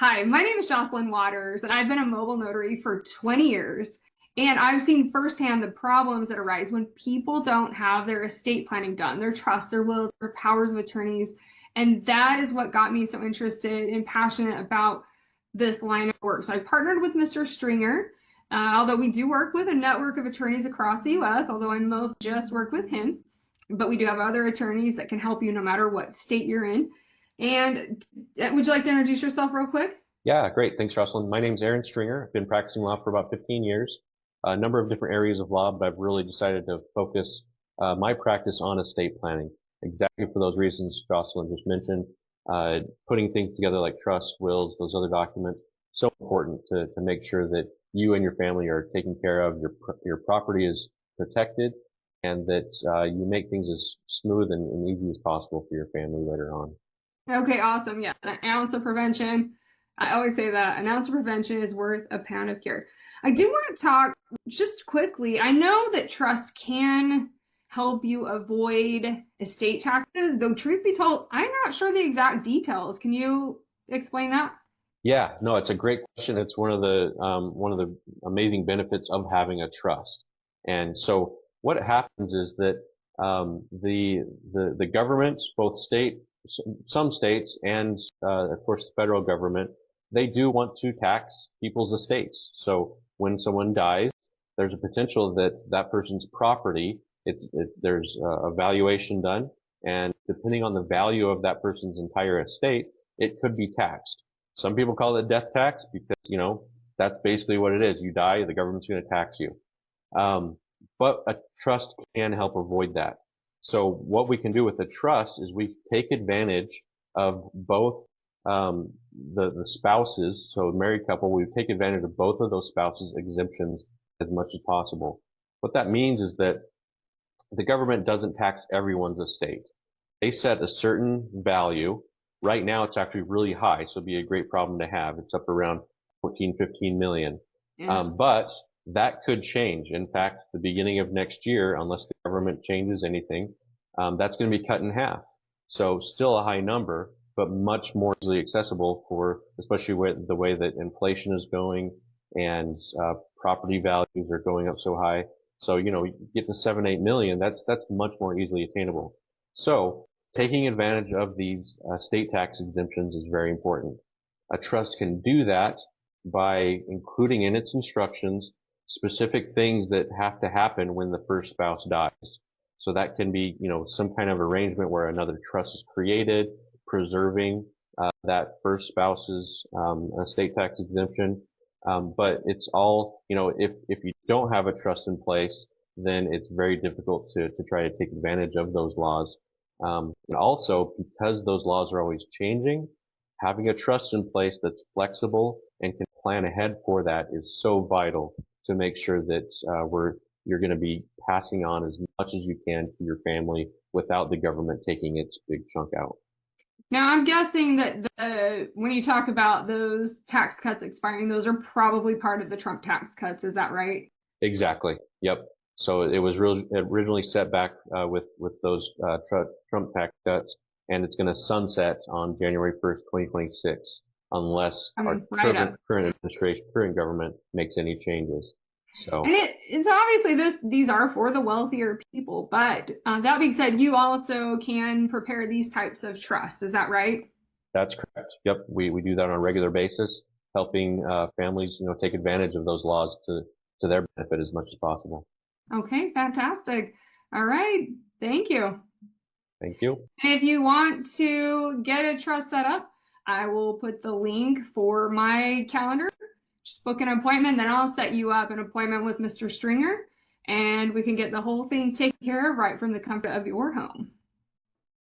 Hi, my name is Jocelyn Waters, and I've been a mobile notary for 20 years. And I've seen firsthand the problems that arise when people don't have their estate planning done, their trusts, their wills, their powers of attorneys. And that is what got me so interested and passionate about this line of work. So I partnered with Mr. Stringer, although we do work with a network of attorneys across the US, although I most just work with him. But we do have other attorneys that can help you no matter what state you're in. And would you like to introduce yourself real quick? Yeah, great. Thanks, Jocelyn. My name's Aaron Stringer. I've been practicing law for about 15 years, a number of different areas of law, but I've really decided to focus my practice on estate planning, exactly for those reasons Jocelyn just mentioned, putting things together like trusts, wills, those other documents. So important to make sure that you and your family are taken care of, your property is protected, and that you make things as smooth and easy as possible for your family later on. Okay, awesome. Yeah, an ounce of prevention. I always say that an ounce of prevention is worth a pound of cure. I do want to talk just quickly. I know that trusts can help you avoid estate taxes, though truth be told, I'm not sure the exact details. Can you explain that? Yeah, no, it's a great question. It's one of the amazing benefits of having a trust. And so what happens is that the governments, both some states, and of course the federal government, they do want to tax people's estates. So when someone dies, there's a potential that that person's property, there's a valuation done, and depending on the value of that person's entire estate, it could be taxed. Some people call it death tax because, that's basically what it is. You die, the government's going to tax you. But a trust can help avoid that. So what we can do with a trust is we take advantage of both the spouses, so a married couple, we take advantage of both of those spouses' exemptions as much as possible. What that means is that the government doesn't tax everyone's estate. They set a certain value. Right now, it's actually really high, so it'd be a great problem to have. It's up around 14, 15 million. Yeah. But that could change. In fact, the beginning of next year, unless the government changes anything, that's going to be cut in half. So still a high number, but much more easily accessible for, especially with the way that inflation is going and property values are going up so high. So, you get to 7, 8 million, that's much more easily attainable. So taking advantage of these state tax exemptions is very important. A trust can do that by including in its instructions specific things that have to happen when the first spouse dies. So that can be, some kind of arrangement where another trust is created, preserving that first spouse's estate tax exemption. But it's all, if you don't have a trust in place, then it's very difficult to try to take advantage of those laws. And also, because those laws are always changing, having a trust in place that's flexible and can plan ahead for that is so vital to make sure that you're going to be passing on as much as you can to your family without the government taking its big chunk out. Now, I'm guessing that when you talk about those tax cuts expiring, those are probably part of the Trump tax cuts. Is that right? Exactly. Yep. So it was originally set back with those Trump tax cuts, and it's going to sunset on January 1st, 2026, unless our current administration, current government makes any changes. So, and it's obviously these are for the wealthier people, but that being said, you also can prepare these types of trusts. Is that right? That's correct. Yep, we do that on a regular basis, helping families, take advantage of those laws to their benefit as much as possible. Okay, fantastic. All right, thank you. Thank you. And if you want to get a trust set up, I will put the link for my calendar. Just book an appointment, then I'll set you up an appointment with Mr. Stringer, and we can get the whole thing taken care of right from the comfort of your home.